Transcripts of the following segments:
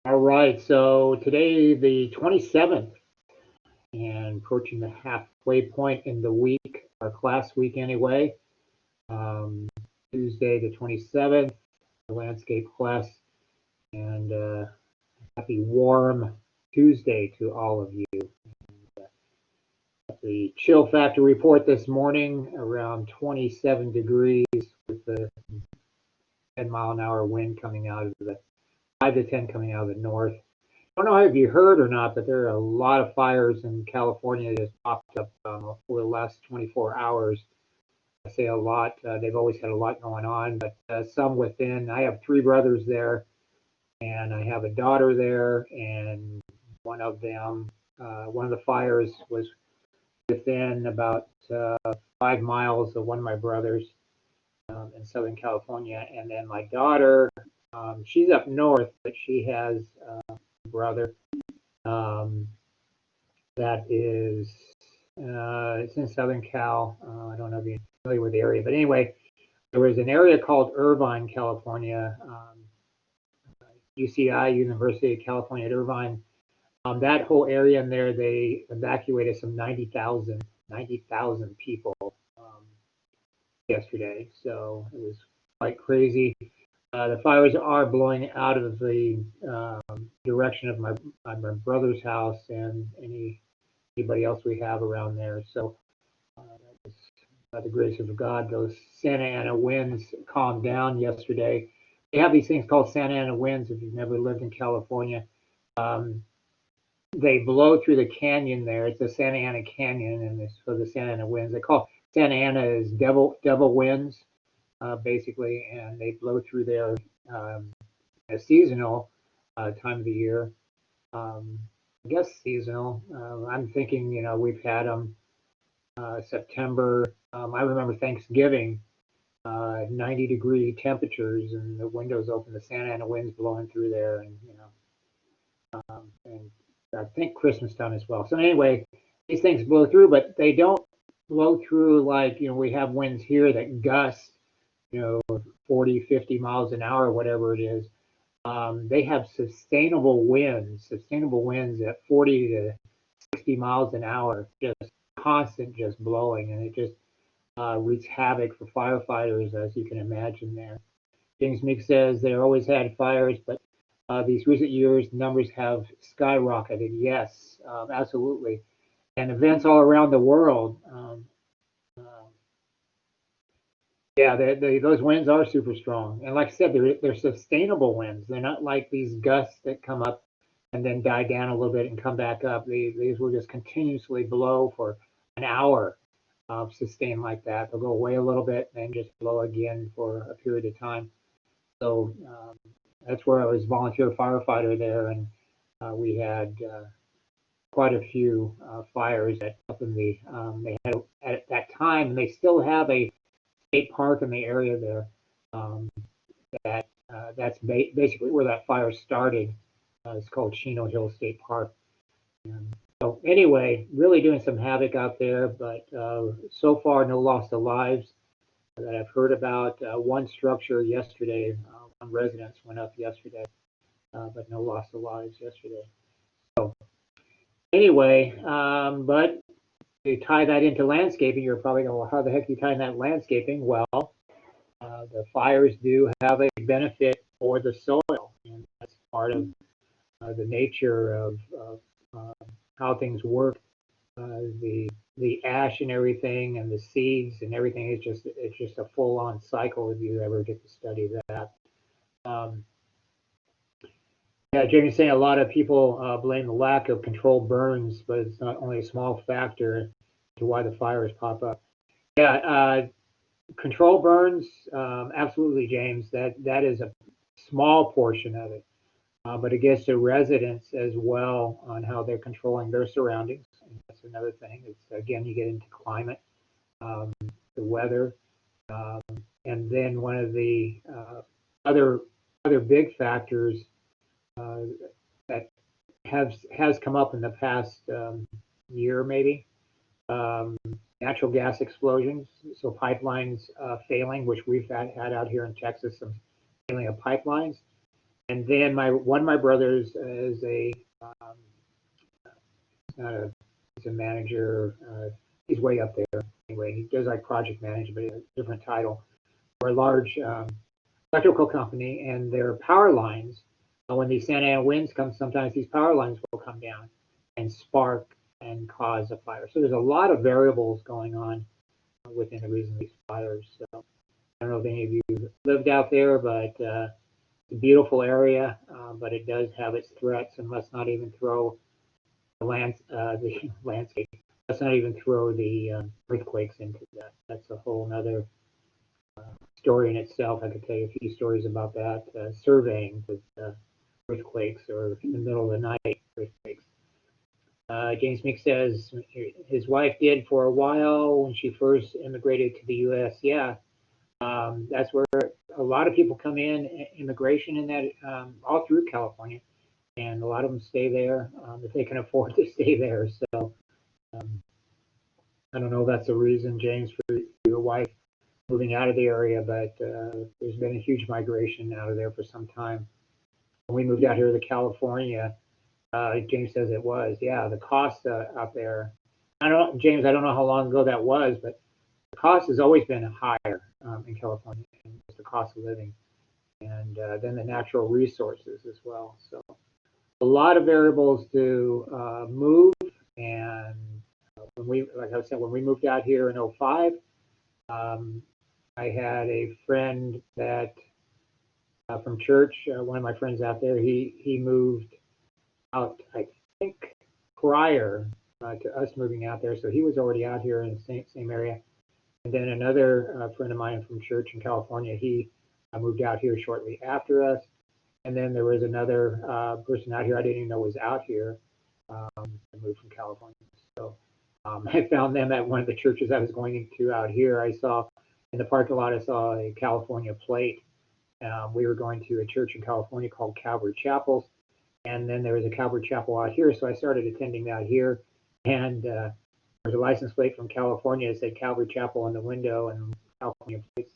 All right, so today the 27th and approaching the halfway point in the week, our class week anyway. Um, Tuesday the 27th, the landscape class, and happy warm Tuesday to all of you. The chill factor report this morning around 27 degrees with the 10-mile-an-hour wind coming out of the 5 to 10 coming out of the north. I don't know if you heard or not, but there are a lot of fires in California that popped up over the last 24 hours. I say a lot. They've always had a lot going on, but some within. I have three brothers there, and I have a daughter there, and one of the fires was within about 5 miles of one of my brothers in Southern California. And then my daughter, she's up north, but she has a brother um, that is it's in Southern Cal. I don't know if you're familiar with the area, but anyway, there was an area called Irvine, California, UCI, University of California at Irvine. That whole area in there, they evacuated some 90,000 people yesterday. So it was quite crazy. The fires are blowing out of the direction of my brother's house and anybody else we have around there. So that was, by the grace of God, those Santa Ana winds calmed down yesterday. They have these things called Santa Ana winds if you've never lived in California. Um, they blow through the canyon there. It's the Santa Ana Canyon, and it's for the Santa Ana winds. They call Santa Ana is devil winds, basically, and they blow through there a seasonal time of the year. Um, I guess seasonal. I'm thinking, we've had them September. I remember Thanksgiving, 90-degree temperatures, and the windows open, the Santa Ana winds blowing through there, and I think Christmas time as well. So anyway, these things blow through, but they don't blow through like we have winds here that gust, 40, 50 miles an hour, whatever it is. They have sustainable winds at 40 to 60 miles an hour, just constant, just blowing, and it just wreaks havoc for firefighters, as you can imagine there. James Meek says they always had fires, but these recent years, numbers have skyrocketed. Yes, absolutely. And events all around the world. Uh, yeah, those winds are super strong. And like I said, they're sustainable winds. They're not like these gusts that come up and then die down a little bit and come back up. These will just continuously blow for an hour, sustained like that. They'll go away a little bit and then just blow again for a period of time. So that's where I was volunteer firefighter there, and we had quite a few fires up in they had at that time, and they still have a state park in the area there. Um, that's basically where that fire started. It's called Chino Hill State Park. And so anyway, really doing some havoc out there, but so far no loss of lives that I've heard about. One structure yesterday, one residence went up yesterday, but no loss of lives yesterday. So anyway, but to tie that into landscaping, you're probably going, well, how the heck are you tying that landscaping? Well, the fires do have a benefit for the soil, and that's part of the nature of how things work. The ash and everything, and the seeds and everything is just a full-on cycle if you ever get to study that. Um, yeah, Jamie's saying a lot of people blame the lack of controlled burns, but it's not only a small factor to why the fires pop up. Yeah, control burns, absolutely, James. That is a small portion of it, but it gets to residents as well on how they're controlling their surroundings. And that's another thing. It's again, you get into climate, um, the weather, um, and then one of the other big factors uh, that has come up in the past year maybe. Um, Natural gas explosions, so pipelines failing, which we've had out here in Texas, some failing of pipelines, And then one of my brothers is um, not a he's a manager. He's way up there anyway. He does like project management, but a different title for a large electrical company. And their power lines, when these Santa Ana winds come, sometimes these power lines will come down and spark and cause a fire. So there's a lot of variables going on within the reason these fires. So I don't know if any of you lived out there, but it's a beautiful area, but it does have its threats, and let's not even throw the landscape. Let's not even throw the earthquakes into that. That's a whole nother story in itself. I could tell you a few stories about that. Surveying with earthquakes or in the middle of the night earthquakes. James Meek says his wife did for a while when she first immigrated to the U.S. Yeah, that's where a lot of people come in, immigration in that all through California, and a lot of them stay there if they can afford to stay there. So I don't know if that's a reason, James, for your wife moving out of the area, but there's been a huge migration out of there for some time. When we moved out here to California, James says it was, yeah, the cost out there. James, I don't know how long ago that was, but the cost has always been higher in California, and just the cost of living, and then the natural resources as well. So a lot of variables to move, and like I said, when we moved out here in '05, I had a friend that from church, one of my friends out there, he moved out, I think, prior to us moving out there. So he was already out here in the same area. And then another friend of mine from church in California, he moved out here shortly after us. And then there was another person out here I didn't even know was out here, moved from California. So I found them at one of the churches I was going into out here. I saw in the parking lot, I saw a California plate. We were going to a church in California called Calvary Chapels. And then there was a Calvary Chapel out here. So I started attending that here. And there's a license plate from California that said Calvary Chapel on the window and California plates.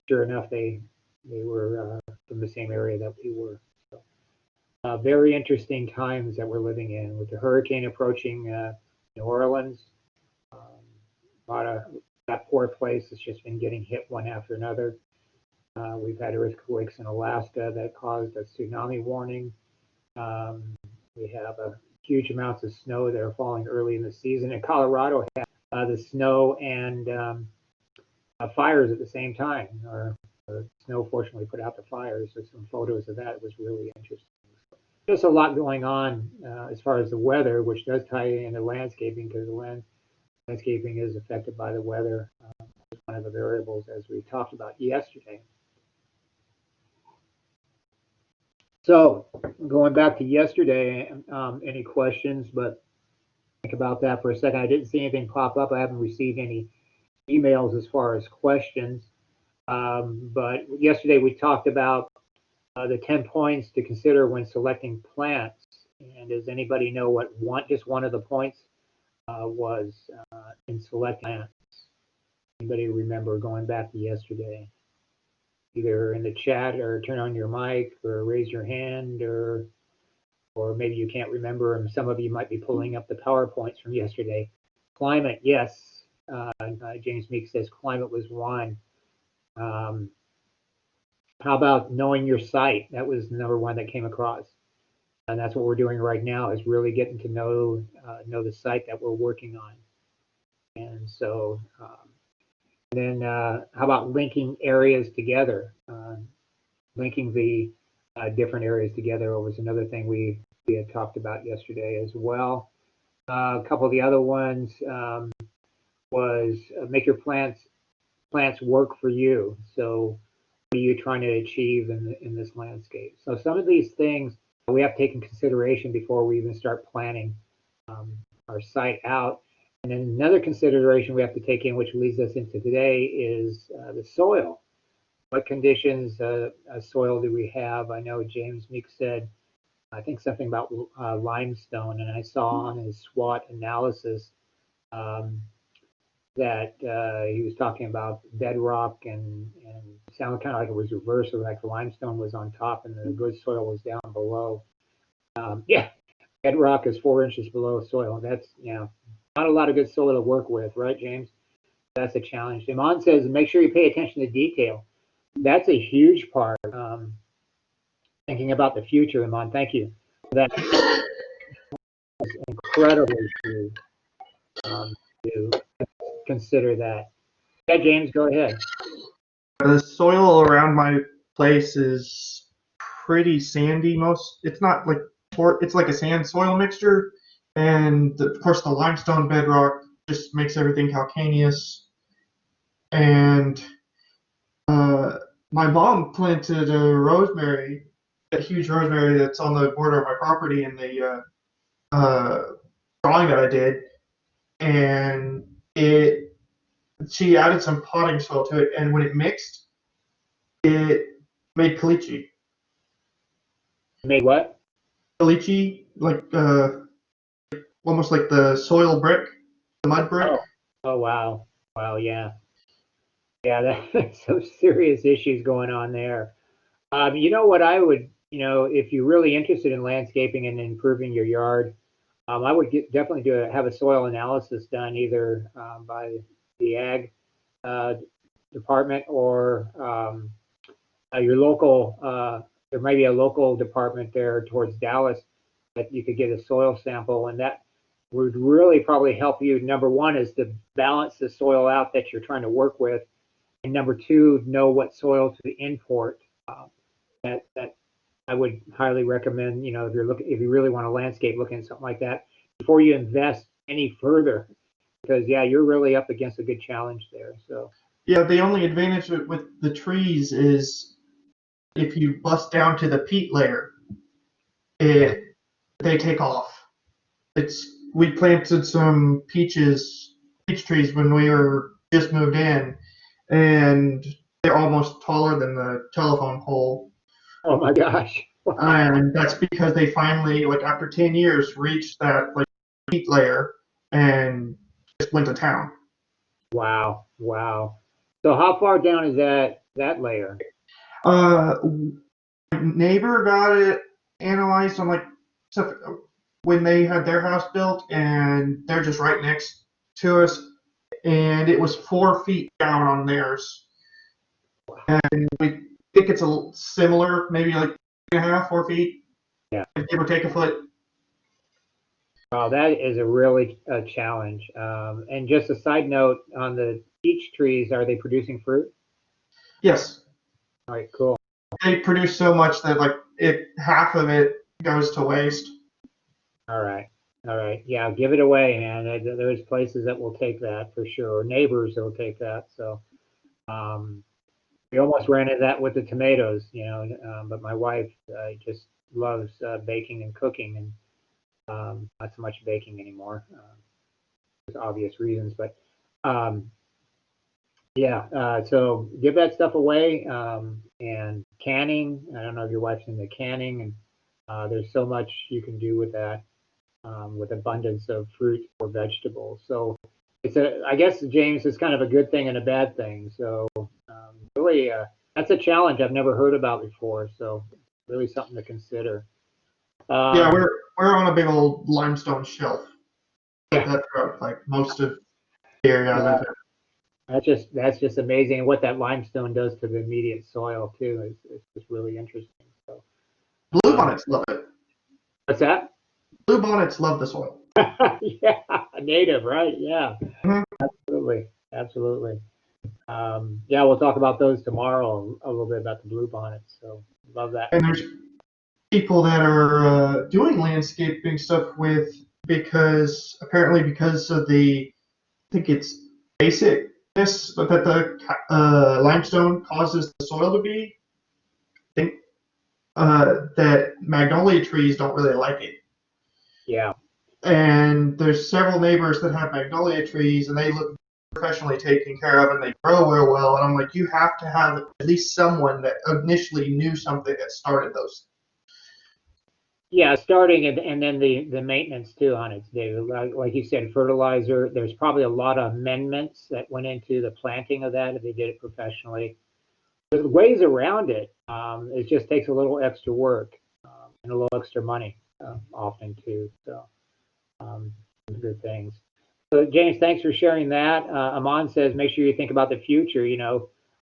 Sure enough, they were from the same area that we were. So, very interesting times that we're living in with the hurricane approaching New Orleans. That poor place has just been getting hit one after another. We've had earthquakes in Alaska that caused a tsunami warning. We have huge amounts of snow that are falling early in the season. And Colorado had the snow and fires at the same time. Or snow fortunately put out the fires. There's some photos of that. It was really interesting. Just a lot going on as far as the weather, which does tie into landscaping because the landscaping is affected by the weather. It's one of the variables as we talked about yesterday. So going back to yesterday, any questions, but think about that for a second. I didn't see anything pop up. I haven't received any emails as far as questions. But yesterday we talked about the 10 points to consider when selecting plants. And does anybody know what just one of the points was in selecting plants? Anybody remember going back to yesterday? Either in the chat or turn on your mic or raise your hand, or maybe you can't remember and some of you might be pulling up the PowerPoints from yesterday. Climate, yes. James Meek says climate was one. How about knowing your site? That was number one that came across. And that's what we're doing right now is really getting to know the site that we're working on. And so then how about linking areas together? Linking the different areas together was another thing we had talked about yesterday as well. A couple of the other ones was make your plants work for you. So what are you trying to achieve in this landscape? So some of these things we have to take in consideration before we even start planning our site out. And then another consideration we have to take in, which leads us into today, is the soil. What conditions soil do we have? I know James Meek said, I think something about limestone, and I saw on his SWOT analysis that he was talking about bedrock and it sounded kind of like it was reversed, like the limestone was on top and the good soil was down below. Yeah, bedrock is 4 inches below soil. That's, not a lot of good soil to work with, right, James? That's a challenge. Iman says, make sure you pay attention to detail. That's a huge part. Thinking about the future, Iman, thank you. That is incredibly true to consider that. Yeah, James, go ahead. The soil around my place is pretty sandy. It's not like it's like a sand soil mixture, and of course the limestone bedrock just makes everything calcareous. And my mom planted a rosemary, a huge rosemary that's on the border of my property in the drawing that I did, and she added some potting soil to it, and when it mixed, it made caliche. Made what? Caliche, like almost like the soil brick, the mud brick. Oh wow, wow, yeah, that's some serious issues going on there. You know what I would, if you're really interested in landscaping and improving your yard, I would definitely have a soil analysis done either by the ag department or your local. There might be a local department there towards Dallas that you could get a soil sample, and that would really probably help you. Number one is to balance the soil out that you're trying to work with, and number two, know what soil to import. That I would highly recommend. If you really want to landscape, looking at something like that before you invest any further, because you're really up against a good challenge there. So yeah, the only advantage with the trees is if you bust down to the peat layer, they take off. We planted some peach trees when we were just moved in, and they're almost taller than the telephone pole. Oh my gosh. And that's because they finally, like after 10 years, reached that like peat layer and just went to town. Wow. So how far down is that layer? My neighbor got it analyzed on like stuff when they had their house built, and they're just right next to us, and it was 4 feet down on theirs. And we think it's a similar, maybe like 3.5, 4 feet. Yeah. Give or take a foot. Wow, that is a really a challenge. And just a side note on the peach trees, are they producing fruit? Yes. All right, cool. They produce so much that like half of it goes to waste. All right. Yeah, give it away, man. There's places that will take that for sure. Neighbors will take that. So we almost ran into that with the tomatoes, but my wife just loves baking and cooking, and not so much baking anymore. For obvious reasons, but so give that stuff away. And canning, I don't know if your wife's into canning, and there's so much you can do with that, with abundance of fruit or vegetables. So I guess, James, it's kind of a good thing and a bad thing. So really, that's a challenge I've never heard about before. So really something to consider. Yeah, we're on a big old limestone shelf. That's like most of the area I live in. That's just amazing, and what that limestone does to the immediate soil too is just really interesting. So Bluebonnets love it. What's that? Bluebonnets love the soil. Yeah, native, right? Yeah, mm-hmm. Absolutely. We'll talk about those tomorrow, a little bit about the bluebonnets. So love that. And there's people that are doing landscaping stuff because of the, I think it's basicness that the limestone causes the soil to be. I think that magnolia trees don't really like it. Yeah. And there's several neighbors that have magnolia trees, and they look professionally taken care of, and they grow real well. And I'm like, you have to have at least someone that initially knew something that started those. Yeah, starting and then the maintenance too on it, David. Like you said, fertilizer. There's probably a lot of amendments that went into the planting of that if they did it professionally. There's ways around it. It just takes a little extra work and a little extra money often too. So good things. So James, thanks for sharing that. Amon says, make sure you think about the future.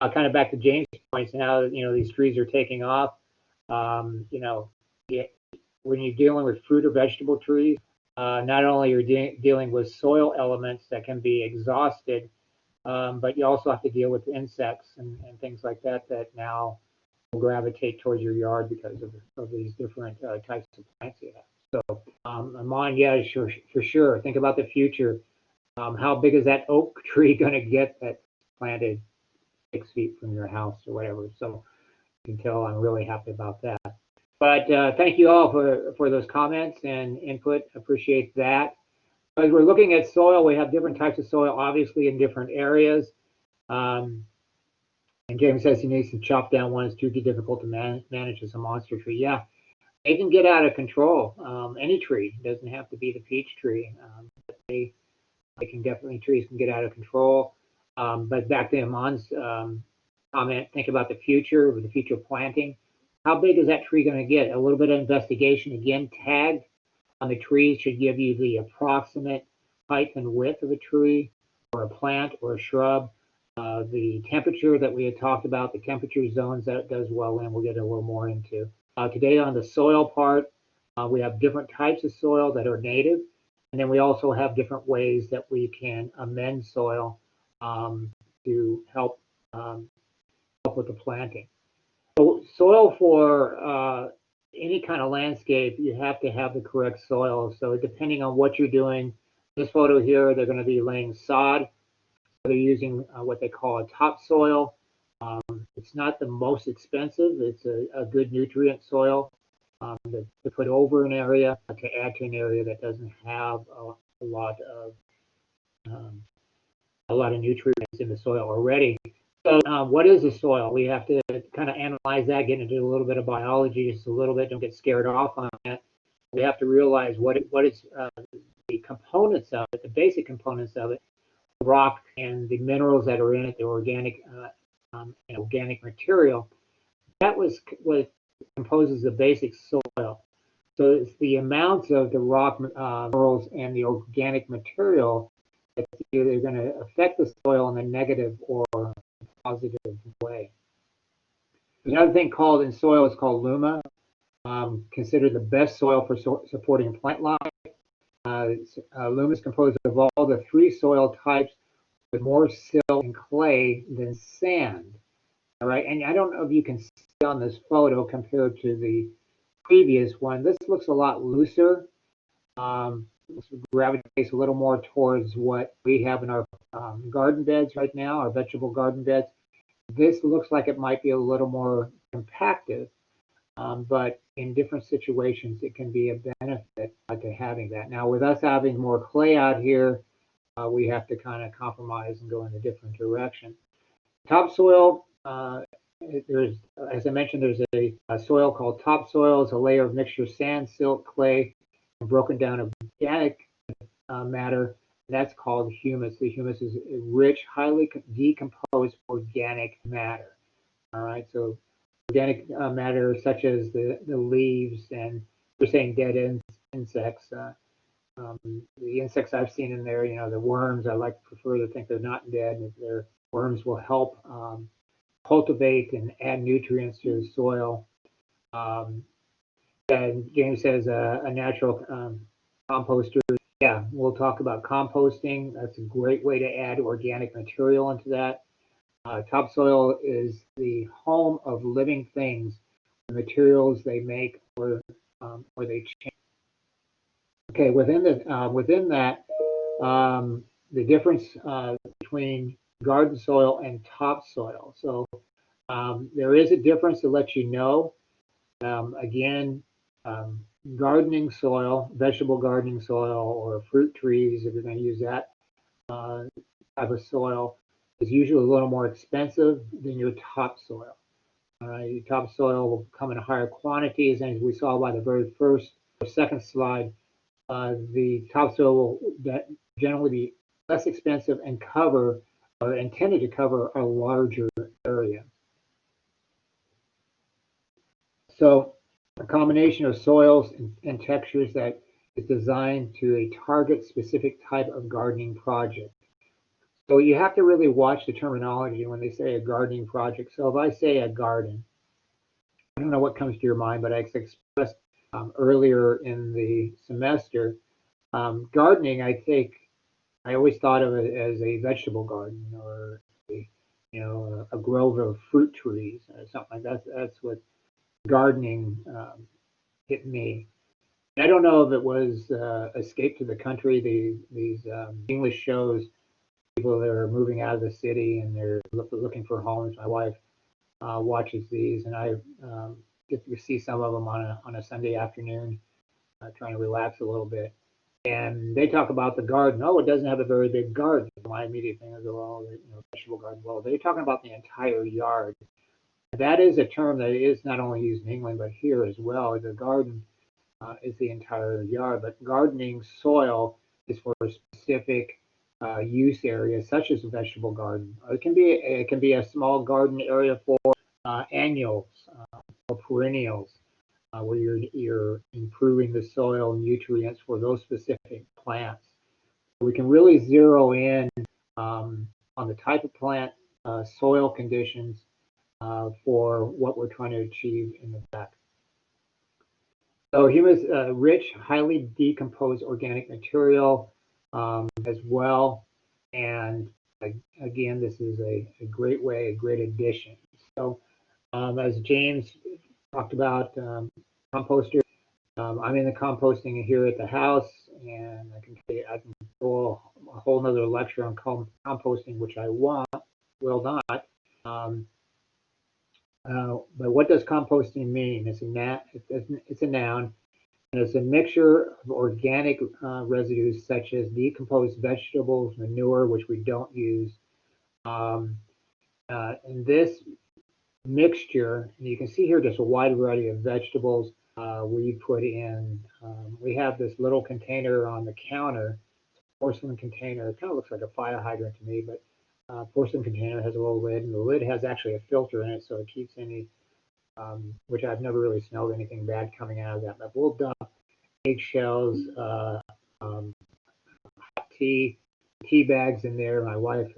Kind of back to James' points now. These trees are taking off. Yeah, when you're dealing with fruit or vegetable trees, not only are you dealing with soil elements that can be exhausted, but you also have to deal with insects and things like that that now will gravitate towards your yard because of these different types of plants you have. So, Amon, yeah, sure, for sure. Think about the future. How big is that oak tree going to get that's planted 6 feet from your house or whatever? So you can tell I'm really happy about that. But thank you all for those comments and input. Appreciate that. As we're looking at soil, we have different types of soil, obviously, in different areas. And James says he needs to chop down one. It's too difficult to manage as a monster tree. Yeah, they can get out of control. Any tree, it doesn't have to be the peach tree. Trees can get out of control. But back to Amon's comment, think about the future, with the future planting. How big is that tree going to get? A little bit of investigation, again, tagged on the tree should give you the approximate height and width of a tree or a plant or a shrub. The temperature that we had talked about, the temperature zones that it does well in, we'll get a little more into. Today on the soil part, we have different types of soil that are native, and then we also have different ways that we can amend soil to help with the planting. So soil for any kind of landscape, you have to have the correct soil. So depending on what you're doing, this photo here, they're going to be laying sod. They're using what they call a topsoil. It's not the most expensive. It's a good nutrient soil to put over an area, to add to an area that doesn't have a lot of nutrients in the soil already. So what is the soil? We have to kind of analyze that, get into a little bit of biology, just a little bit. Don't get scared off on that. We have to realize what is the components of it, the basic components of it, the rock and the minerals that are in it, the organic and organic material. That was what composes the basic soil. So it's the amounts of the rock minerals and the organic material that's either going to affect the soil in a negative or positive way. Another thing called in soil is called luma, considered the best soil for supporting plant life. Luma is composed of all the 3 soil types with more silt and clay than sand. All right, and I don't know if you can see on this photo compared to the previous one. This looks a lot looser. Gravitates a little more towards what we have in our garden beds right now, our vegetable garden beds. This looks like it might be a little more compacted, but in different situations, it can be a benefit to having that. Now, with us having more clay out here, we have to kind of compromise and go in a different direction. Topsoil, there's, as I mentioned, there's a soil called topsoil. It's a layer of mixture of sand, silt, clay, and broken down organic matter. That's called humus. The humus is rich, highly decomposed organic matter. All right, so organic matter such as the leaves and we're saying dead insects. The insects I've seen in there, the worms, I like to prefer to think they're not dead. Their worms will help cultivate and add nutrients to the soil. And James says a natural composter. Yeah, we'll talk about composting. That's a great way to add organic material into that. Topsoil is the home of living things, the materials they make or they change. Okay, within that, the difference between garden soil and topsoil. So there is a difference to let you know. Again, gardening soil, vegetable gardening soil, or fruit trees, if you're going to use that type of soil, is usually a little more expensive than your topsoil. Topsoil will come in higher quantities, and as we saw by the very first or second slide, the topsoil will generally be less expensive and cover or intended to cover a larger area. So a combination of soils and textures that is designed to a target specific type of gardening project. So you have to really watch the terminology when they say a gardening project. So if I say a garden, I don't know what comes to your mind, but I expressed earlier in the semester, gardening, I always thought of it as a vegetable garden or a grove of fruit trees or something like that. That's what gardening hit me. I don't know if it was Escape to the Country, these English shows, people that are moving out of the city and they're looking for homes. My wife watches these, and I get to see some of them on a Sunday afternoon, trying to relax a little bit. And they talk about the garden. Oh, it doesn't have a very big garden. My immediate thing is, well, vegetable garden. Well, they're talking about the entire yard. That is a term that is not only used in England, but here as well. The garden is the entire yard, but gardening soil is for a specific use area, such as a vegetable garden. It can be a small garden area for annuals or perennials, where you're improving the soil nutrients for those specific plants. We can really zero in on the type of plant, soil conditions for what we're trying to achieve in the back. So humus, rich, highly decomposed organic material as well. And again, this is a great way, a great addition. So as James talked about, composter, I'm in the composting here at the house, and I can go a whole nother lecture on composting, which I will not. But what does composting mean? It's a noun, and it's a mixture of organic residues such as decomposed vegetables, manure, which we don't use. And this mixture, and you can see here just a wide variety of vegetables we put in. We have this little container on the counter, porcelain container. It kind of looks like a fire hydrant to me, but porcelain container has a little lid, and the lid has actually a filter in it, so it keeps any, which I've never really smelled anything bad coming out of that. But we'll dump eggshells, tea bags in there. My wife,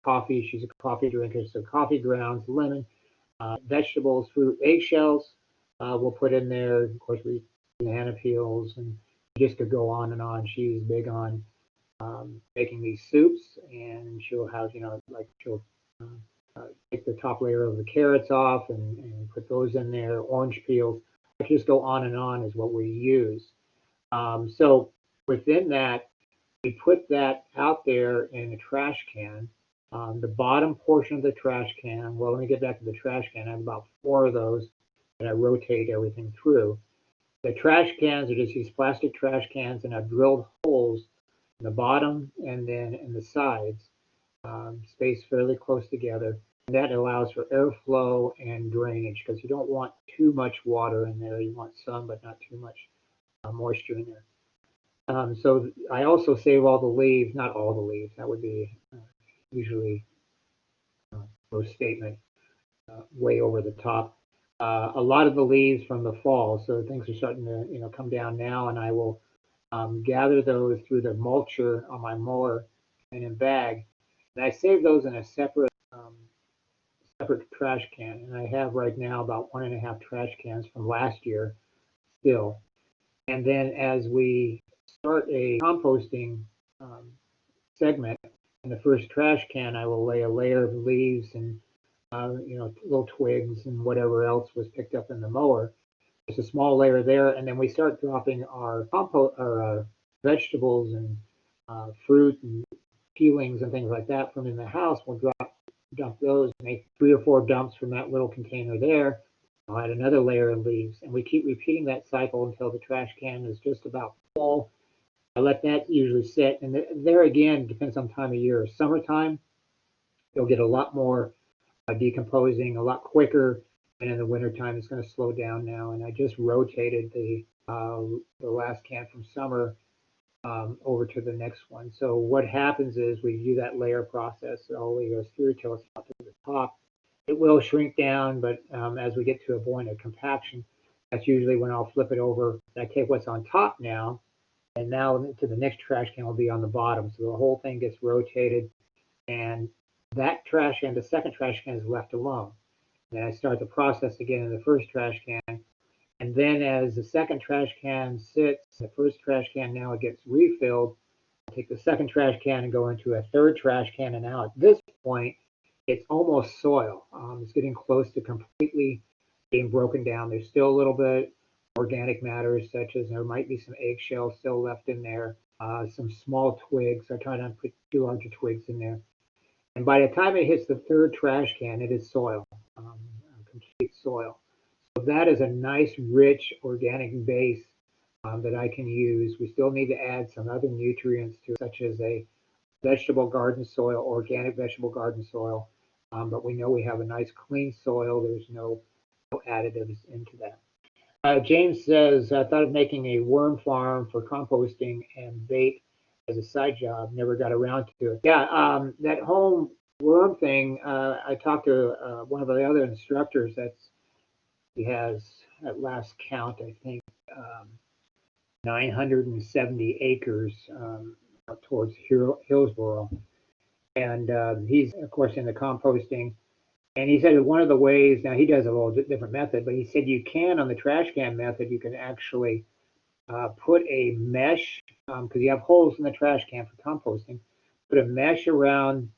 coffee. She's a coffee drinker, so coffee grounds, lemon, vegetables, fruit, eggshells. We'll put in there. Of course, we banana peels, and just could go on and on. She's big on making these soups, and she'll have, she'll take the top layer of the carrots off and put those in there, orange peels. I just go on and on is what we use. So within that, we put that out there in a trash can. The bottom portion of the trash can, well, let me get back to the trash can. I have about 4 of those that I rotate everything through. The trash cans are just these plastic trash cans, and I've drilled holes in the bottom and then in the sides, spaced fairly close together. And that allows for airflow and drainage, because you don't want too much water in there. You want some, but not too much moisture in there. So I also save all the leaves, not all the leaves. That would be usually a statement way over the top. A lot of the leaves from the fall, so things are starting to come down now, and I will gather those through the mulcher on my mower and in bag, and I save those in a separate trash can. And I have right now about 1.5 trash cans from last year still. And then as we start a composting segment, in the first trash can, I will lay a layer of leaves and little twigs and whatever else was picked up in the mower. Just a small layer there, and then we start dropping our vegetables and fruit and peelings and things like that from in the house. We'll dump those, make 3 or 4 dumps from that little container there. I'll add another layer of leaves, and we keep repeating that cycle until the trash can is just about full. I let that usually sit, and there again, depends on time of year. Summertime, you'll get a lot more decomposing a lot quicker, and in the wintertime it's going to slow down now. And I just rotated the last can from summer over to the next one. So what happens is we do that layer process. It always goes through till it's up to the top. It will shrink down, but as we get to a point of compaction, that's usually when I'll flip it over. I take what's on top now, and now to the next trash can will be on the bottom. So the whole thing gets rotated, and that trash can, the second trash can, is left alone. Then I start the process again in the first trash can. And then as the second trash can sits, the first trash can now it gets refilled. I take the second trash can and go into a third trash can. And now at this point, it's almost soil. It's getting close to completely being broken down. There's still a little bit organic matter, such as there might be some eggshells still left in there, some small twigs. I try not to put too large twigs in there. And by the time it hits the third trash can, it is soil, complete soil. So that is a nice, rich, organic base that I can use. We still need to add some other nutrients to it, such as a vegetable garden soil, organic vegetable garden soil. But we know we have a nice, clean soil. There's no additives into that. James says, I thought of making a worm farm for composting and bait as a side job. Never got around to it. Yeah, that home worm thing, I talked to one of the other instructors. He has, at last count, I think, 970 acres up towards Hillsboro. And he's, of course, in the composting. And he said one of the ways, now he does a little different method, but he said you can, on the trash can method, you can actually put a mesh, because you have holes in the trash can for composting, put a mesh around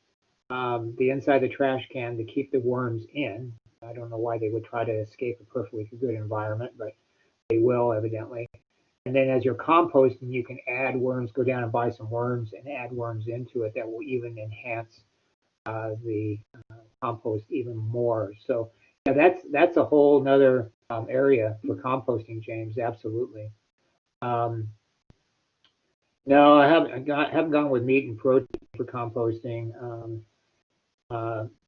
the inside of the trash can to keep the worms in. I don't know why they would try to escape a perfectly good environment, but they will, evidently. And then as you're composting, you can add worms, go down and buy some worms and add worms into it that will even enhance the compost even more. So yeah, that's a whole nother area for composting, James. Absolutely. No, I haven't gone with meat and protein for composting.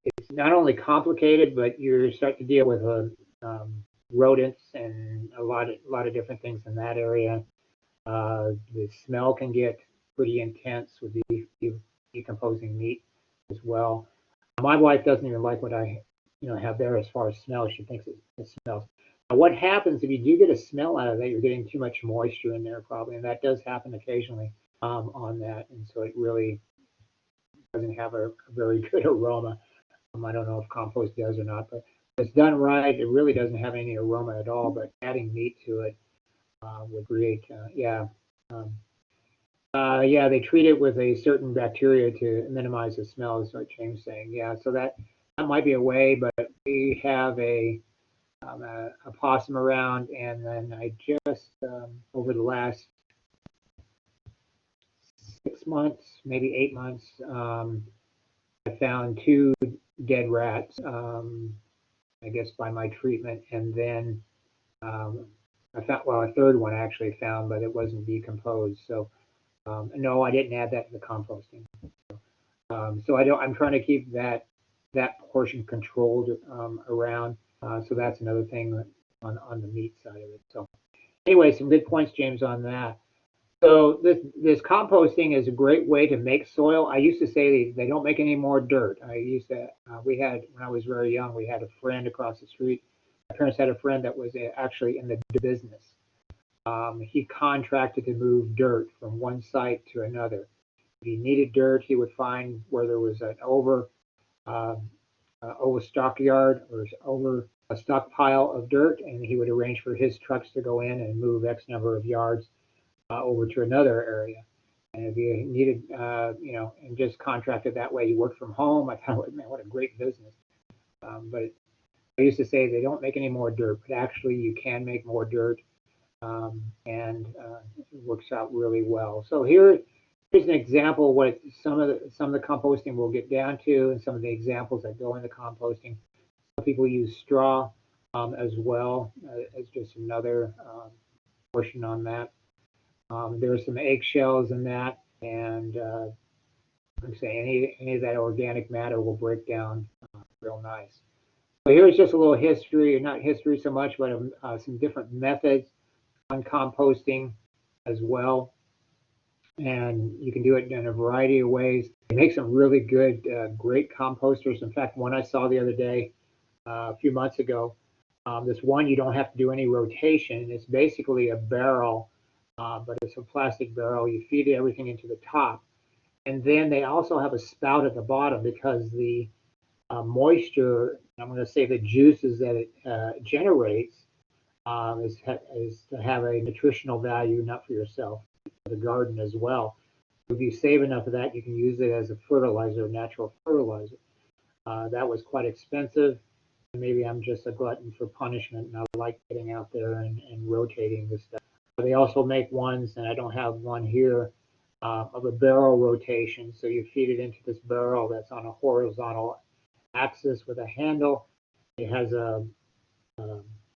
It's not only complicated, but you're starting to deal with rodents and a lot of different things in that area. The smell can get pretty intense with decomposing meat as well. My wife doesn't even like what I have there as far as smell. She thinks it smells. Now, what happens if you do get a smell out of that? You're getting too much moisture in there probably, and that does happen occasionally on that, and so it really doesn't have a very good aroma. I don't know if compost does or not, but if it's done right, it really doesn't have any aroma at all. But adding meat to it would create, they treat it with a certain bacteria to minimize the smell, is what James is saying. Yeah, so that might be a way, but we have a possum around, and then I just, over the last 6 months, maybe 8 months, I found 2 dead rats, I guess by my treatment, and then I found, well, a third one I actually found, but it wasn't decomposed. So no, I didn't add that to the composting. So I'm trying to keep that portion controlled around. So that's another thing on the meat side of it. So anyway, some good points, James, on that. So this composting is a great way to make soil. I used to say they don't make any more dirt. I used to, we had, when I was very young, we had a friend across the street. My parents had a friend that was actually in the business. He contracted to move dirt from one site to another. If he needed dirt, he would find where there was an over stockyard or over a stockpile of dirt, and he would arrange for his trucks to go in and move X number of yards over to another area. And if you needed, and just contracted that way, you worked from home. I thought, man, what a great business. But I used to say they don't make any more dirt, but actually you can make more dirt, and it works out really well. So here's an example of what some of the composting we'll get down to, and some of the examples that go into composting. Some people use straw as well as just another portion on that. There's some eggshells in that, and like I say, any of that organic matter will break down real nice. So here's just a little history, not history so much, but some different methods on composting as well. And you can do it in a variety of ways. It makes some really good, great composters. In fact, one I saw the other day, a few months ago, this one you don't have to do any rotation. It's basically a barrel, but it's a plastic barrel. You feed everything into the top. And then they also have a spout at the bottom because the moisture, I'm going to say the juices that it generates, is to have a nutritional value, not for yourself, for the garden as well. If you save enough of that, you can use it as a fertilizer, natural fertilizer. That was quite expensive. Maybe I'm just a glutton for punishment, and I like getting out there and rotating this stuff. They also make ones, and I don't have one here, of a barrel rotation. So you feed it into this barrel that's on a horizontal axis with a handle. It has a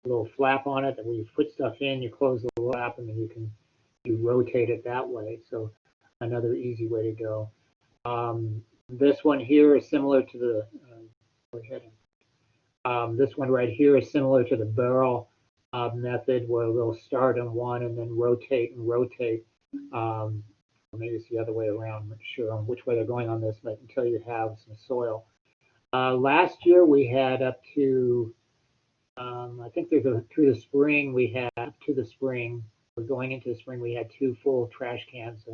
little flap on it that when you put stuff in, you close the flap, and then you rotate it that way. So another easy way to go. This one here is similar to the go ahead. This one right here is similar to the barrel method, where they'll start on one and then rotate and rotate. Maybe it's the other way around. I'm not sure on which way they're going on this, but until you have some soil. Last year we had up to, I think through the spring, we had up to the spring, we're going into the spring, we had 2 full trash cans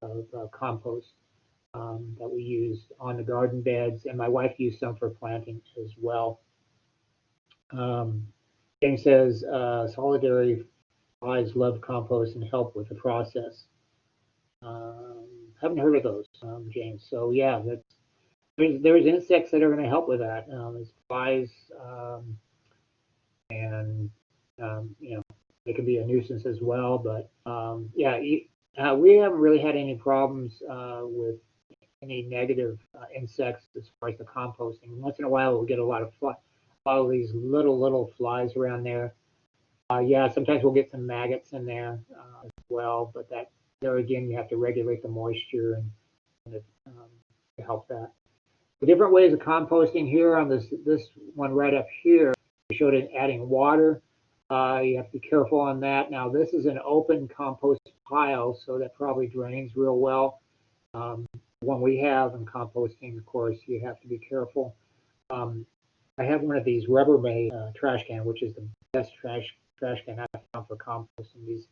of compost that we used on the garden beds, and my wife used some for planting as well. James says, solidary flies love compost and help with the process. Haven't heard of those, James. So yeah, there's insects that are going to help with that. There's flies, and you know, they can be a nuisance as well. But yeah, we haven't really had any problems with any negative insects as far as the composting. Once in a while, we'll get a lot of these little flies around there. Yeah, sometimes we'll get some maggots in there as well, but there again, you have to regulate the moisture and to help that. The different ways of composting here on this one right up here, we showed it adding water. You have to be careful on that. Now this is an open compost pile, so that probably drains real well. One we have in composting, of course, you have to be careful. I have one of these Rubbermaid trash can, which is the best trash can I've found for composting. These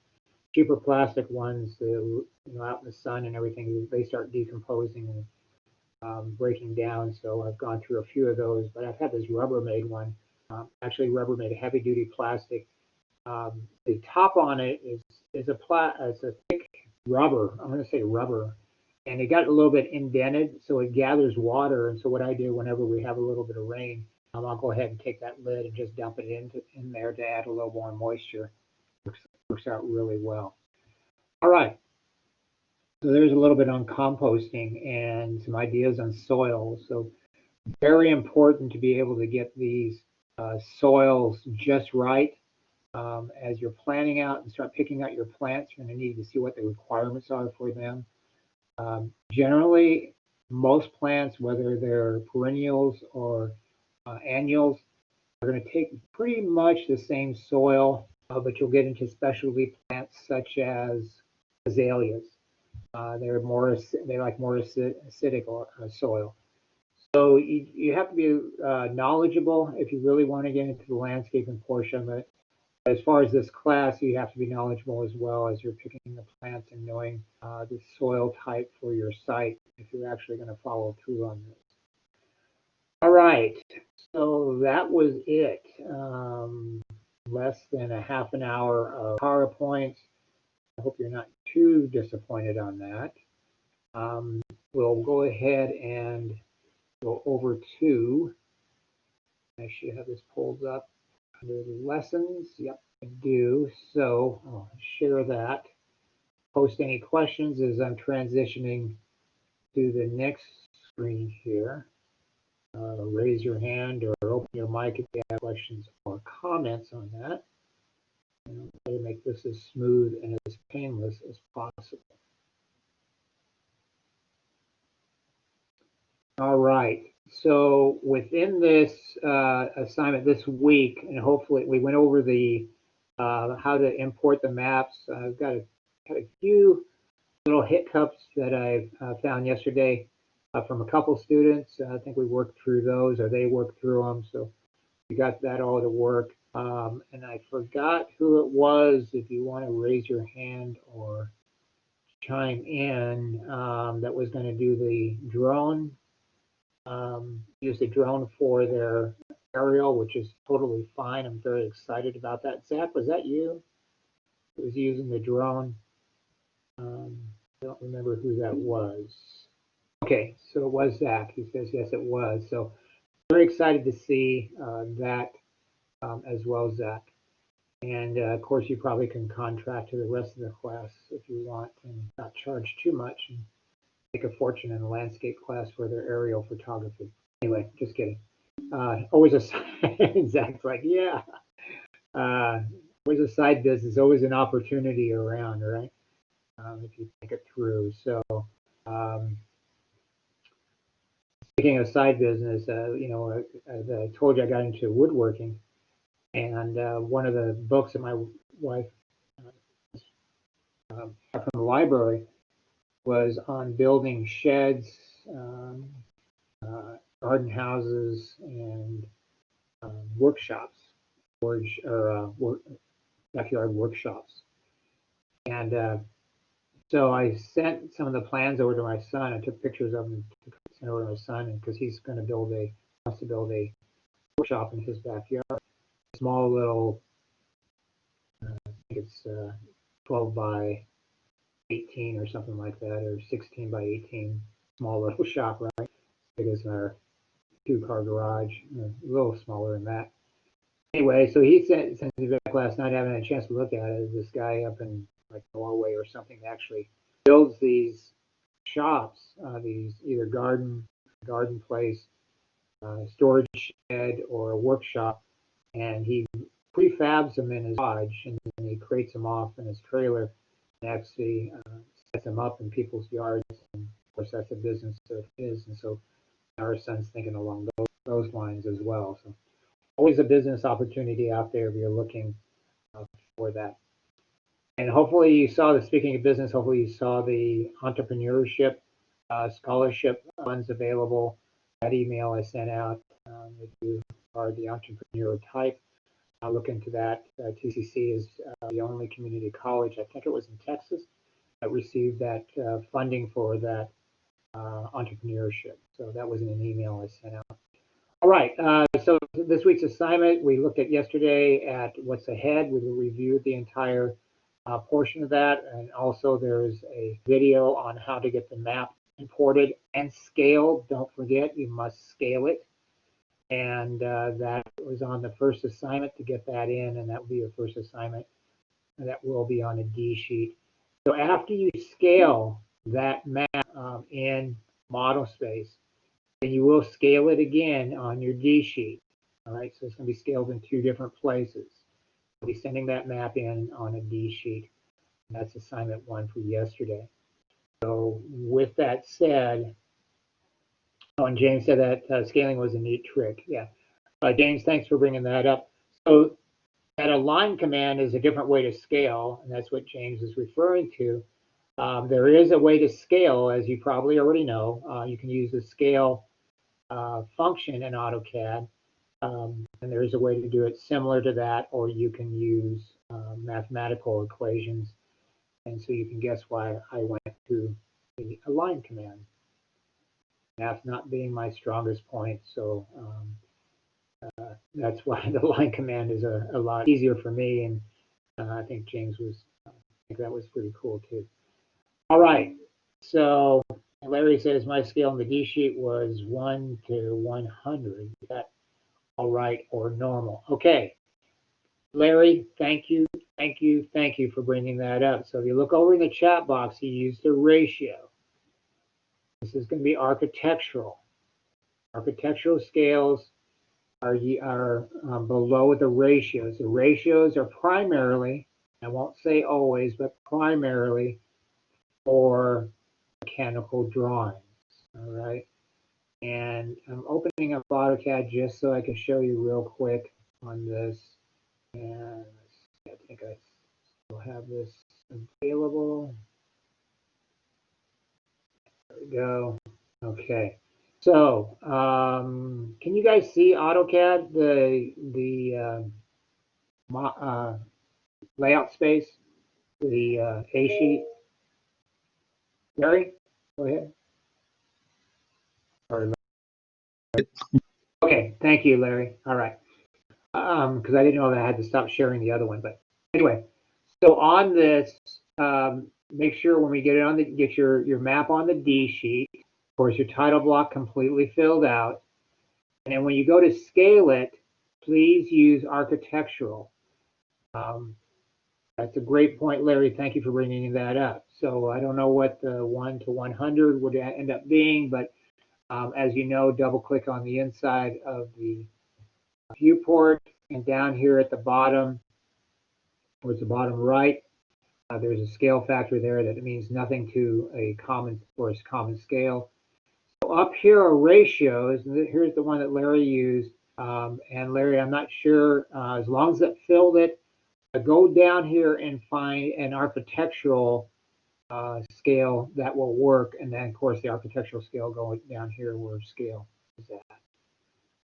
cheaper plastic ones, out in the sun and everything, they start decomposing and breaking down. So I've gone through a few of those, but I've had this Rubbermaid one, actually Rubbermaid heavy duty plastic. The top on it is it's a thick rubber. I'm going to say rubber, and it got a little bit indented, so it gathers water. And so what I do whenever we have a little bit of rain, I'll go ahead and take that lid and just dump it in there to add a little more moisture. Works out really well. All right. So there's a little bit on composting and some ideas on soil. So very important to be able to get these soils just right. As you're planning out and start picking out your plants, you're going to need to see what the requirements are for them. Generally, most plants, whether they're perennials or annuals, are going to take pretty much the same soil, but you'll get into specialty plants such as azaleas. They like more acidic soil. So you have to be knowledgeable if you really want to get into the landscaping portion of it. As far as this class, you have to be knowledgeable as well as you're picking the plants and knowing the soil type for your site if you're actually going to follow through on this. All right, so that was it. Less than a half an hour of PowerPoint. I hope you're not too disappointed on that. We'll go ahead and go over to, I should have this pulled up under lessons. Yep, I do. So I'll share that. Post any questions as I'm transitioning to the next screen here. Raise your hand or open your mic if you have questions or comments on that. And I'll try to make this as smooth and as painless as possible. All right. So within this assignment this week, and hopefully we went over the how to import the maps. I've had a few little hiccups that I found yesterday from a couple students. I think we worked through those, or they worked through them. So we got that all to work. And I forgot who it was. If you want to raise your hand or chime in, that was going to do the drone, use the drone for their aerial, which is totally fine. I'm very excited about that. Zach, was that you? Who was using the drone? I don't remember who that was. Okay, so it was Zach. He says yes, it was. So very excited to see that as well, Zach. And of course, you probably can contract to the rest of the class if you want and not charge too much and make a fortune in a landscape class for their aerial photography. Anyway, just kidding. Always a Zach's like, yeah. Uh, always a side business, always an opportunity around, right? If you think it through. So, um, speaking of side business, as I told you, I got into woodworking, and one of the books that my wife got from the library was on building sheds, um, garden houses, and workshops, storage or backyard workshops. And so I sent some of the plans over to my son. I took pictures of them, sent over to my son, because he's going to wants to build a workshop in his backyard. Small little, I think it's 12 by 18 or something like that, or 16 by 18, small little shop, right? Big as our 2-car garage, a little smaller than that. Anyway, so he sent me back last night. I haven't had a chance to look at it. This guy up in like Norway or something actually builds these shops, these either garden place, storage shed, or a workshop, and he prefabs them in his garage, and then he creates them off in his trailer and actually sets them up in people's yards. And of course, that's a business of his, and so our son's thinking along those lines as well. So always a business opportunity out there if you're looking for that. And hopefully you saw the, speaking of business, hopefully you saw the entrepreneurship scholarship funds available. That email I sent out, if you are the entrepreneur type, look into that. TCC is the only community college, I think it was in Texas, that received that funding for that entrepreneurship. So that was in an email I sent out. All right, so this week's assignment, we looked at yesterday at what's ahead. We reviewed the entire portion of that, and also there's a video on how to get the map imported and scaled. Don't forget, you must scale it. And that was on the first assignment to get that in, and that will be your first assignment, and that will be on a D sheet. So after you scale that map in model space, then you will scale it again on your D sheet. All right, so it's going to be scaled in 2 different places. I'll be sending that map in on a D sheet. That's assignment 1 for yesterday. So with that said, oh, and James said that scaling was a neat trick. Yeah, James, thanks for bringing that up. So that align command is a different way to scale, and that's what James is referring to. There is a way to scale, as you probably already know. You can use the scale function in AutoCAD, and there is a way to do it similar to that, or you can use mathematical equations. And so you can guess why I went to the align command. Math not being my strongest point, so that's why the align command is a lot easier for me, and I think James was, I think that was pretty cool too. All right, so Larry says my scale on the D sheet was 1 to 100. Is that all right or normal? Okay, Larry, thank you for bringing that up. So if you look over in the chat box, he used a ratio. This is going to be architectural. Architectural scales are below the ratios. The ratios are primarily, I won't say always, but primarily for mechanical drawings. All right. And I'm opening up AutoCAD just so I can show you real quick on this. And I think I still have this available. There we go. Okay. So, can you guys see AutoCAD, the layout space, the A sheet? Larry, go ahead. Okay, thank you, Larry. All right. Because I didn't know that I had to stop sharing the other one. But anyway, so on this, make sure when we get it on get your map on the D sheet. Of course, your title block completely filled out. And then when you go to scale it, please use architectural. That's a great point, Larry. Thank you for bringing that up. So I don't know what the 1 to 100 would end up being, but as you know, double click on the inside of the viewport, and down here at the bottom, towards the bottom right, there's a scale factor there that means nothing to a common scale. So up here are ratios, and here's the one that Larry used. And Larry, I'm not sure, as long as it filled it, go down here and find an architectural scale that will work, and then of course the architectural scale going down here where scale is at.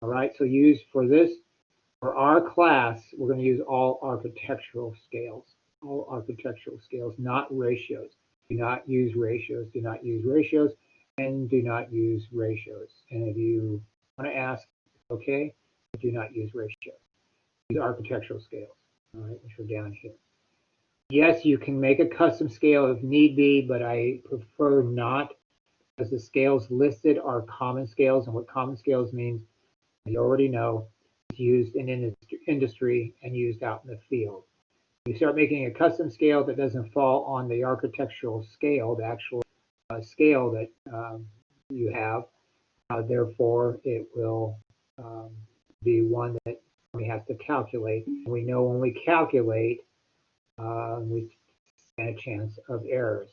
All right, so use for this, for our class, we're going to use all architectural scales. All architectural scales, not ratios. Do not use ratios, do not use ratios, and do not use ratios. And if you want to ask, okay, do not use ratios. Use architectural scales, all right, which are down here. Yes, you can make a custom scale if need be, but I prefer not, because the scales listed are common scales, and what common scales means, you already know, it's used in industry and used out in the field. You start making a custom scale that doesn't fall on the architectural scale, the actual scale that you have, therefore it will be one that we have to calculate. We know when we calculate, we stand a chance of errors.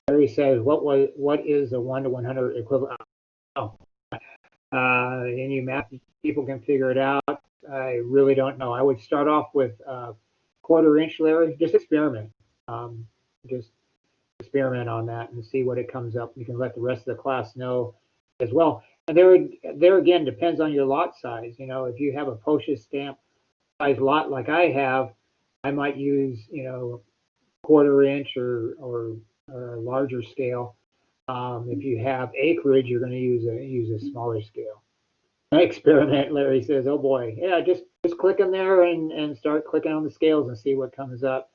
Larry says, what is a 1 to 100 equivalent? Oh. Any math, people can figure it out. I really don't know. I would start off with quarter inch, Larry. Just experiment. Just experiment on that and see what it comes up. You can let the rest of the class know as well. And there again, depends on your lot size. You know, if you have a postage stamp size lot like I have, I might use, you know, quarter inch or a larger scale. If you have acreage, you're going to use a smaller scale. Experiment, Larry says. Oh boy, yeah, just click in there and start clicking on the scales and see what comes up.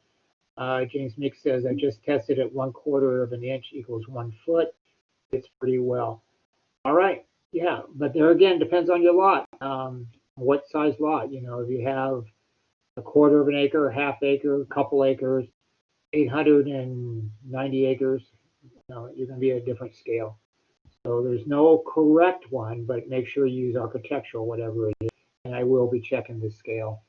James Mick says, I just tested it 1/4 of an inch equals 1 foot. It's pretty well. All right, yeah, but there again, depends on your lot. What size lot? You know, if you have a 1/4 of an acre, a half acre, a couple acres, 890 acres, you know, you're going to be at a different scale. So there's no correct one, but make sure you use architectural, whatever it is. And I will be checking the scale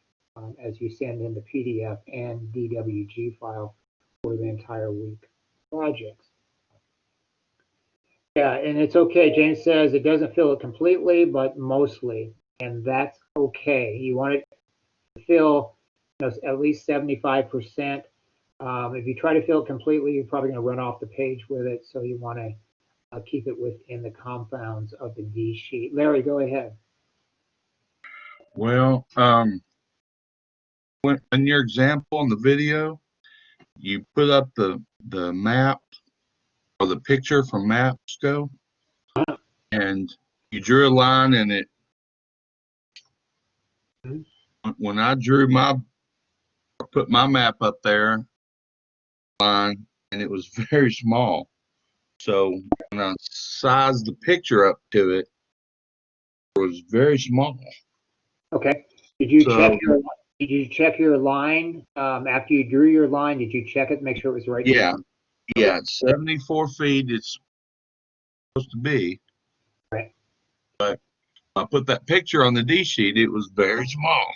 as you send in the PDF and DWG file for the entire week projects. Yeah, and it's okay. James says it doesn't fill it completely, but mostly, and that's okay. You want it to fill, you know, at least 75%. If you try to fill it completely, you're probably going to run off the page with it. So you want to keep it within the confounds of the D sheet. Larry, go ahead. Well, in your example in the video, you put up the map or the picture from Mapsco, and you drew a line in it. When I put my map up there, line, and it was very small. So when I sized the picture up to it, it was very small. Okay. Did you check your line after you drew your line? Did you check it, make sure it was right? Yeah, yeah. 74 feet. It's supposed to be. Right. But I put that picture on the D sheet. It was very small.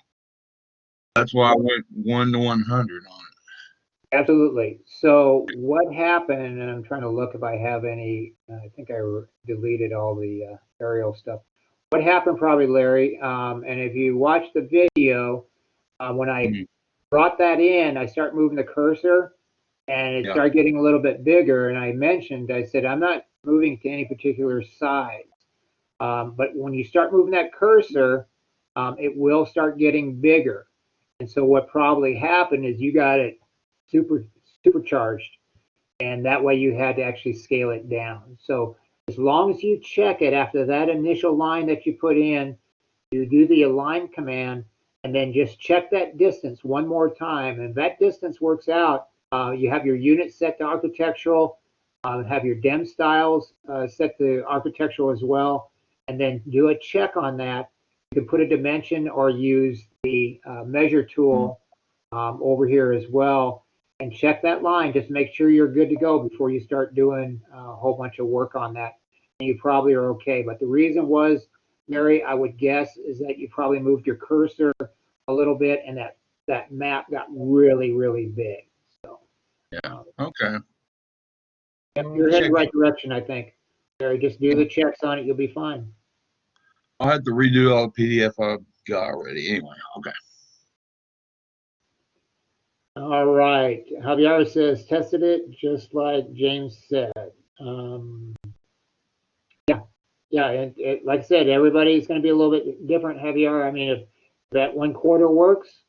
That's why I went 1 to 100 on it. Absolutely. So what happened, and I'm trying to look if I have any, I think I deleted all the aerial stuff. What happened probably, Larry, and if you watch the video, when I Mhm. brought that in, I start moving the cursor and it Yeah. started getting a little bit bigger. And I said, I'm not moving to any particular size. But when you start moving that cursor, it will start getting bigger. And so what probably happened is you got it super supercharged, and that way you had to actually scale it down. So as long as you check it after that initial line that you put in, you do the align command, and then just check that distance one more time. And if that distance works out, you have your unit set to architectural, have your DEM styles set to architectural as well, and then do a check on that. You can put a dimension or use the measure tool over here as well and check that line. Just make sure you're good to go before you start doing a whole bunch of work on that. And you probably are okay. But the reason was, Mary, I would guess, is that you probably moved your cursor a little bit and that map got really, really big. So Yeah. Okay. you're heading Check. the right direction, I think. Mary, just do the checks on it. You'll be fine. I'll have to redo all the PDF I've got already. Anyway. Okay. All right. Javier says, tested it just like James said. Um, yeah. Yeah. And like I said, everybody's going to be a little bit different, Javier. I mean, if that 1/4 works,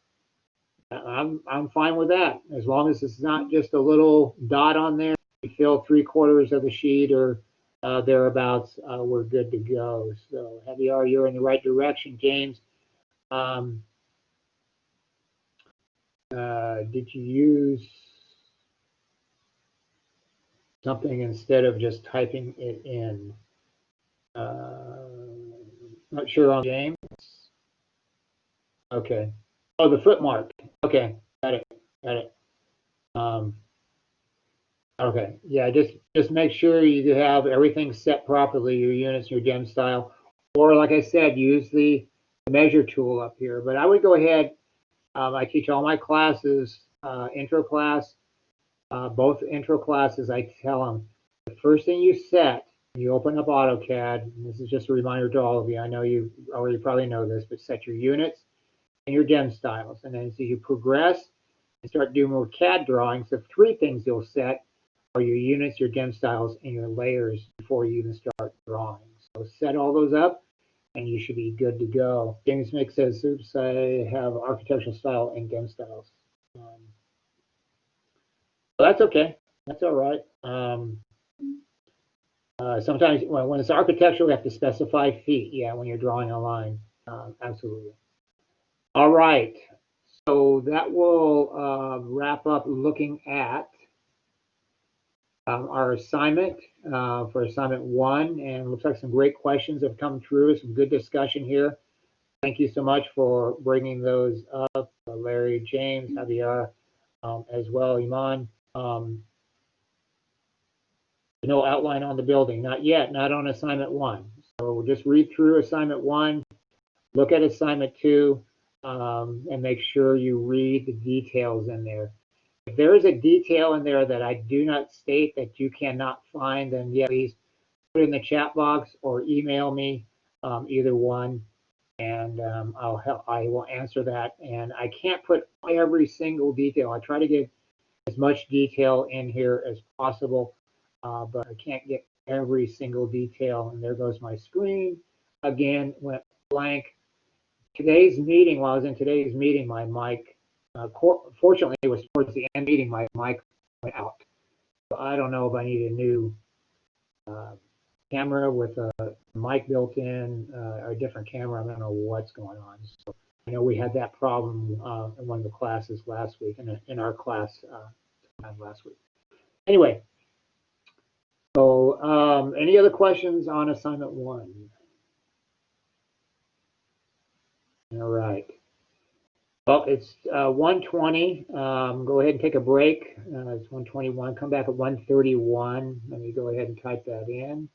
I'm fine with that. As long as it's not just a little dot on there, you fill 3/4 of the sheet or thereabouts, we're good to go. So, Javier, you're in the right direction. James, um, did you use something instead of just typing it in? Not sure on James. Okay. Oh, the foot mark. Okay, got it. Got it. Um, okay. Yeah, just make sure you have everything set properly, your units, your gem style, or like I said, use the measure tool up here. But I would go ahead. I teach all my classes, intro class, both intro classes. I tell them the first thing you set, you open up AutoCAD. And this is just a reminder to all of you. I know you already probably know this, but set your units and your gem styles. And then as you progress and start doing more CAD drawings, the three things you'll set are your units, your gem styles, and your layers before you even start drawing. So set all those up and you should be good to go. James Mick says, oops, I have architectural style and gem styles. So that's okay. That's all right. Sometimes when it's architectural, you have to specify feet. Yeah, when you're drawing a line. Absolutely. All right. So that will wrap up looking at our assignment for assignment 1. And looks like some great questions have come through. Some good discussion here. Thank you so much for bringing those up, Larry, James, Javier, as well, Iman. No outline on the building, not yet, not on assignment 1. So we'll just read through assignment 1, look at assignment 2, and make sure you read the details in there. If there is a detail in there that I do not state that you cannot find, then yeah, please put it in the chat box or email me, either one, and I will answer that. And I can't put every single detail. I try to get as much detail in here as possible, but I can't get every single detail. And there goes my screen. Again, went blank. Today's meeting, while I was in today's meeting, my mic, fortunately, it was towards the end meeting, my mic went out. So I don't know if I need a new camera with a mic built in, or a different camera. I don't know what's going on. So I know we had that problem in one of the classes last week, in our class last week. Anyway, so any other questions on assignment 1? All right. Well, it's 1:20. Go ahead and take a break. It's 1:21. Come back at 1:31. Let me go ahead and type that in.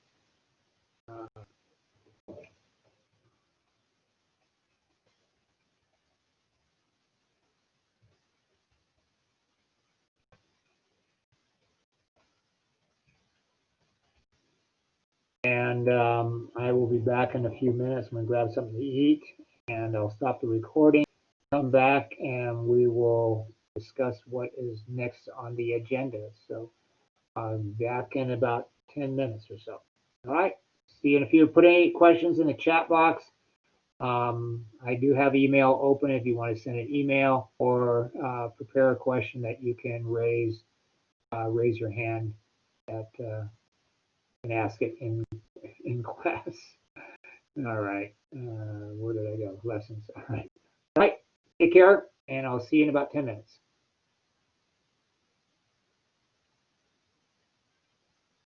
And I will be back in a few minutes. I'm going to grab something to eat, and I'll stop the recording, come back, and we will discuss what is next on the agenda. So I'm back in about 10 minutes or so. All right. See you in a few. Put any questions in the chat box. I do have email open if you want to send an email or prepare a question that you can raise your hand at and ask it in class. All right. Where did I go? Lessons. All right. All right. Take care, and I'll see you in about 10 minutes.